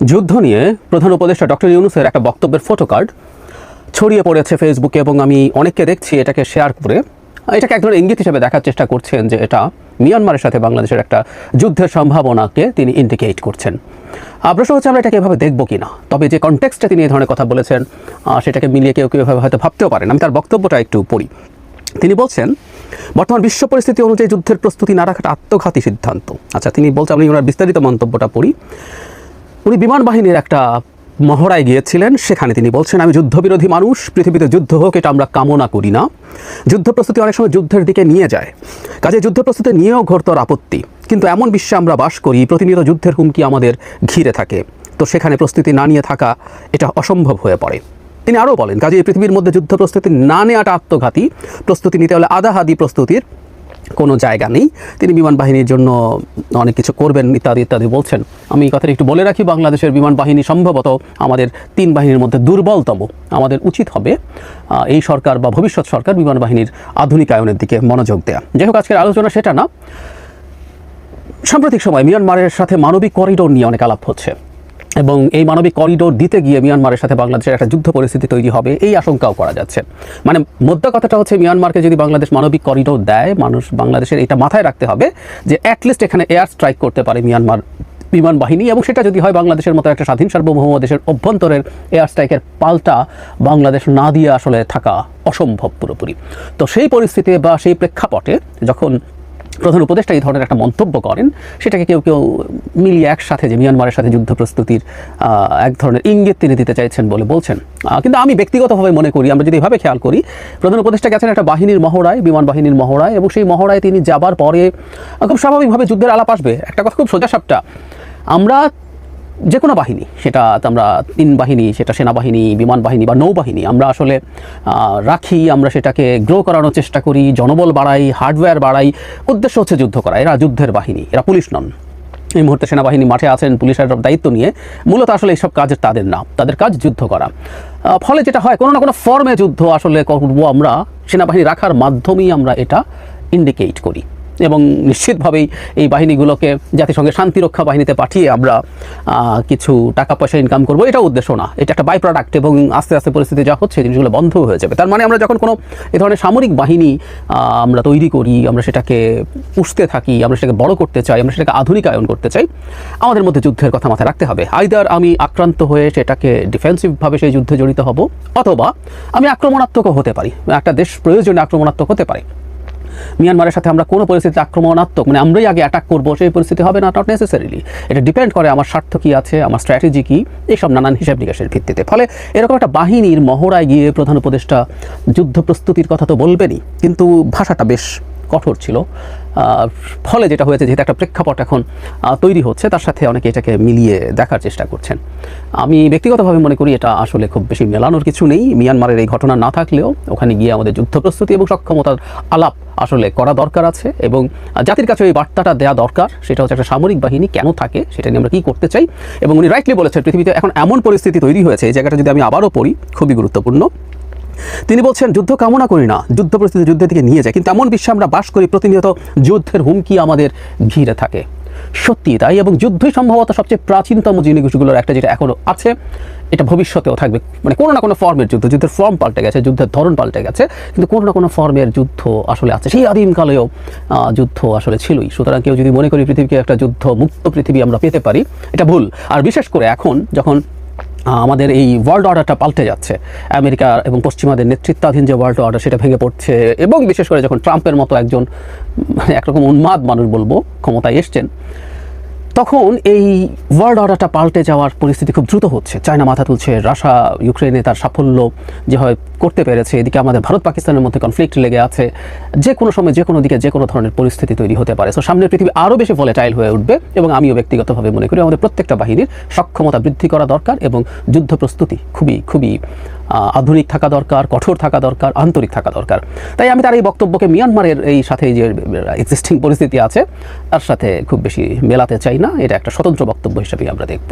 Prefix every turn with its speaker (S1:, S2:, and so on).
S1: যুদ্ধ নিয়ে প্রধান উপদেষ্টা ডক্টর ইউনূসের একটা বক্তব্যের ফটোকার্ড ছড়িয়ে পড়েছে ফেসবুকে এবং আমি অনেককে দেখছি এটাকে শেয়ার করে এটাকে এক ধরনের ইঙ্গিত হিসেবে দেখার চেষ্টা করছেন যে এটা মিয়ানমারের সাথে বাংলাদেশের একটা যুদ্ধের সম্ভাবনাকে তিনি ইন্ডিকেট করছেন। প্রশ্ন হচ্ছে আমরা এটাকে এভাবে দেখবো কিনা। তবে যে কনটেক্সটে তিনি এই ধরনের কথা বলেছেন সেটাকে মিলিয়ে কেউ কেউ এভাবে হয়তো ভাবতেও পারেন। আমি তার বক্তব্যটা একটু পড়ি। তিনি বলছেন, বর্তমান বিশ্ব পরিস্থিতি অনুযায়ী যুদ্ধের প্রস্তুতি না রাখাটা আত্মঘাতী সিদ্ধান্ত। আচ্ছা, তিনি বলছেন, আমি ওনার বিস্তারিত মন্তব্যটা পড়ি। উনি বিমান বাহিনীর একটা মহড়ায় গিয়েছিলেন, সেখানে তিনি বলছেন, আমি যুদ্ধবিরোধী মানুষ, পৃথিবীতে যুদ্ধ হোক এটা আমরা কামনা করি না। যুদ্ধ প্রস্তুতি অনেক সময় যুদ্ধের দিকে নিয়ে যায়, কাজে যুদ্ধ প্রস্তুতি নিয়েও ঘোরতর আপত্তি। কিন্তু এমন বিশ্বে আমরা বাস করি, প্রতিনিয়ত যুদ্ধের হুমকি আমাদের ঘিরে থাকে, তো সেখানে প্রস্তুতি না নিয়ে থাকা এটা অসম্ভব হয়ে পড়ে। তিনি আরও বলেন, কাজে এই পৃথিবীর মধ্যে যুদ্ধ প্রস্তুতি না নেওয়াটা আত্মঘাতী, প্রস্তুতি নিতে হলে আধাহাদি প্রস্তুতির কোনো জায়গা নেই। তিনি বিমান বাহিনীর জন্য অনেক কিছু করবেন ইত্যাদি ইত্যাদি বলছেন। আমি এই কথাটা একটু বলে রাখি, বাংলাদেশের বিমান বাহিনী সম্ভবত আমাদের 3 বাহিনীর মধ্যে দুর্বলতম। আমাদের উচিত হবে এই সরকার বা ভবিষ্যৎ সরকার বিমান বাহিনীর আধুনিকায়নের দিকে মনোযোগ দেয়া। যাই হোক, আজকের আলোচনা সেটা না। সাম্প্রতিক সময় মিয়ানমারের সাথে মানবিক করিডোর নিয়ে অনেক আলাপ হচ্ছে এবং এই মানবিক করিডোর দিতে গিয়ে মিয়ানমারের সাথে বাংলাদেশের একটা যুদ্ধ পরিস্থিতি তৈরি হবে এই আশঙ্কাও করা যাচ্ছে। মানে মোদ্দা কথাটা হচ্ছে, মিয়ানমারকে যদি বাংলাদেশ মানবিক করিডোর দেয়, বাংলাদেশের এটা মাথায় রাখতে হবে যে অ্যাটলিস্ট এখানে এয়ার স্ট্রাইক করতে পারে মিয়ানমার বিমান বাহিনী, এবং সেটা যদি হয় বাংলাদেশের মতো একটা স্বাধীন সার্বভৌম দেশের অভ্যন্তরের এয়ার স্ট্রাইকের পাল্টা বাংলাদেশ না দিয়ে আসলে থাকা অসম্ভব পুরোপুরি। তো সেই পরিস্থিতি বা সেই প্রেক্ষাপটে যখন প্রধান উপদেষ্টা এই ধরনের একটা মন্তব্য করেন, সেটাকে কেউ কেউ মিলিয়ে একসাথে যে মিয়ানমারের সাথে যুদ্ধ প্রস্তুতির এক ধরনের ইঙ্গিত তিনি দিতে চাইছেন বলে বলছেন। কিন্তু আমি ব্যক্তিগতভাবে মনে করি, আমরা যদি এভাবে খেয়াল করি, প্রধান উপদেষ্টা গেছেন একটা বাহিনীর মহড়ায়, বিমান বাহিনীর মহড়ায়, এবং সেই মহড়ায় তিনি যাবার পরে খুব স্বাভাবিকভাবে যুদ্ধের আলাপ আসবে। একটা কথা খুব সোজাসাপটা, আমরা যে কোনো বাহিনী, সেটা আমরা 3 বাহিনী, সেটা সেনাবাহিনী, বিমান বাহিনী বা নৌবাহিনী, আমরা আসলে রাখি, আমরা সেটাকে গ্রো করানোর চেষ্টা করি, জনবল বাড়াই, হার্ডওয়্যার বাড়াই, উদ্দেশ্য হচ্ছে যুদ্ধ করা। এরা যুদ্ধের বাহিনী, এরা পুলিশ নন। এই মুহূর্তে সেনাবাহিনী মাঠে আছেন পুলিশের দায়িত্ব নিয়ে, মূলত আসলে এইসব কাজ তাদের না, তাদের কাজ যুদ্ধ করা। ফলে যেটা হয়, কোনো না কোনো ফর্মে যুদ্ধ আসলে করবো আমরা, সেনাবাহিনী রাখার মাধ্যমেই আমরা এটা ইন্ডিকেট করি। এবং নিশ্চিতভাবেই এই বাহিনীগুলোকে জাতিসংঘের শান্তিরক্ষা বাহিনীতে পাঠিয়ে আমরা কিছু টাকা পয়সা ইনকাম করবো, এটা উদ্দেশ্য না, এটা একটা বাই প্রোডাক্ট। এবং আস্তে আস্তে পরিস্থিতি যা হচ্ছে, জিনিসগুলো বন্ধ হয়ে যাবে। তার মানে আমরা যখন কোনো এই ধরনের সামরিক বাহিনী আমরা তৈরি করি, আমরা সেটাকে পুষতে থাকি, আমরা সেটাকে বড় করতে চাই, আমরা সেটাকে আধুনিকায়ন করতে চাই, আমাদের মধ্যে যুদ্ধের কথা মাথায় রাখতে হবে। আইদার আমি আক্রান্ত হয়ে সেটাকে ডিফেন্সিভভাবে সেই যুদ্ধে জড়িত হব, অথবা আমি আক্রমণাত্মকও হতে পারি। একটা দেশ প্রয়োজনে আক্রমণাত্মক হতে পারে। মিয়ানমারের সাথে আমরা কোনো পরিস্থিতিতে আক্রমণাত্মক, মানে আমরাই আগে অ্যাটাক করবো, সেই পরিস্থিতি হবে না, নট নেসেসারিলি। এটা ডিপেন্ড করে আমার স্বার্থ কী আছে, আমার স্ট্র্যাটেজি কী, এইসব নানান হিসাব নিকাশের ভিত্তিতে। ফলে এরকম একটা বাহিনীর মহড়ায় গিয়ে প্রধান উপদেষ্টা যুদ্ধ প্রস্তুতির কথা তো বলবেনই, কিন্তু ভাষাটা বেশ কঠোর ছিল। ফলে যেটা হয়েছে, যেহেতু একটা প্রেক্ষাপট এখন তৈরি হচ্ছে, তার সাথে অনেকে এটাকে মিলিয়ে দেখার চেষ্টা করছেন। আমি ব্যক্তিগতভাবে মনে করি এটা আসলে খুব বেশি মেলানোর কিছু নেই। মিয়ানমারের এই ঘটনা না থাকলেও ওখানে গিয়ে আমাদের যুদ্ধ প্রস্তুতি এবং সক্ষমতার আলাপ আসলে করা দরকার আছে, এবং জাতির কাছে এই বার্তাটা দেওয়া দরকার। সেটা হচ্ছে একটা সামরিক বাহিনী কেন থাকে, সেটা নিয়ে আমরা কী করতে চাই। এবং উনি রাইটলি বলেছেন, পৃথিবীতে এখন এমন পরিস্থিতি তৈরি হয়েছে, এই জায়গাটা যদি আমি আবারও পড়ি, খুবই গুরুত্বপূর্ণ। তিনি বলছেন, যুদ্ধ কামনা করি না, যুদ্ধ পরিস্থিতি যুদ্ধের দিকে নিয়ে যায়, কিন্তু এমন বিশ্বে আমরা বাস করি, প্রতিনিয়ত যুদ্ধের হুমকি আমাদের ঘিরে থাকে। সত্যি তাই, এবং যুদ্ধই সম্ভবত সবচেয়ে প্রাচীনতম জিনিসগুলোর একটা, যেটা এখনও আছে, এটা ভবিষ্যতেও থাকবে। মানে কোনো না কোনো ফর্মের যুদ্ধ, যুদ্ধের ফর্ম পাল্টে গেছে, যুদ্ধের ধরন পাল্টে গেছে, কিন্তু কোনো না কোনো ফর্মের যুদ্ধ আসলে আছে। সেই আদিমকালেও যুদ্ধ আসলে ছিলই। সুতরাং কেউ যদি মনে করি পৃথিবীকে একটা যুদ্ধ মুক্ত পৃথিবী আমরা পেতে পারি, এটা ভুল। আর বিশেষ করে এখন যখন আমাদের এই ওয়ার্ল্ড অর্ডারটা পাল্টে যাচ্ছে, আমেরিকা এবং পশ্চিমাদের নেতৃত্বাধীন যে ওয়ার্ল্ড অর্ডার, সেটা ভেঙে পড়ছে, এবং বিশেষ করে যখন ট্রাম্পের মতো একজন একরকম উন্মাদ মানুষ বলবো ক্ষমতায় এসছেন, তখন এই ওয়ার্ল্ড অর্ডারটা পাল্টে যাওয়ার পরিস্থিতি খুব দ্রুত হচ্ছে। চায়না মাথা তুলছে, রাশিয়া ইউক্রেনে তার সাফল্য যেভাবে করতে পেরেছে, এদিকে আমাদের ভারত পাকিস্তানের মধ্যে কনফ্লিক্ট লেগে আছে, যে কোনো সময় যে কোনো দিকে যে কোনো ধরনের পরিস্থিতি তৈরি হতে পারে। সো সামনের পৃথিবী আরও বেশি ভলেটাইল হয়ে উঠবে, এবং আমিও ব্যক্তিগতভাবে মনে করি আমাদের প্রত্যেকটা বাহিনীর সক্ষমতা বৃদ্ধি করা দরকার, এবং যুদ্ধ প্রস্তুতি খুবই খুবই আধুনিক থাকা দরকার, কঠোর থাকা দরকার, আন্তরিক থাকা দরকার। তাই আমি তার এই বক্তব্যকে মিয়ানমারের এই সাথে যে এক্সিস্টিং পরিস্থিতি আছে তার সাথে খুব বেশি মেলাতে চাই না। এটা একটা স্বতন্ত্র বক্তব্য হিসেবে আমরা দেখব।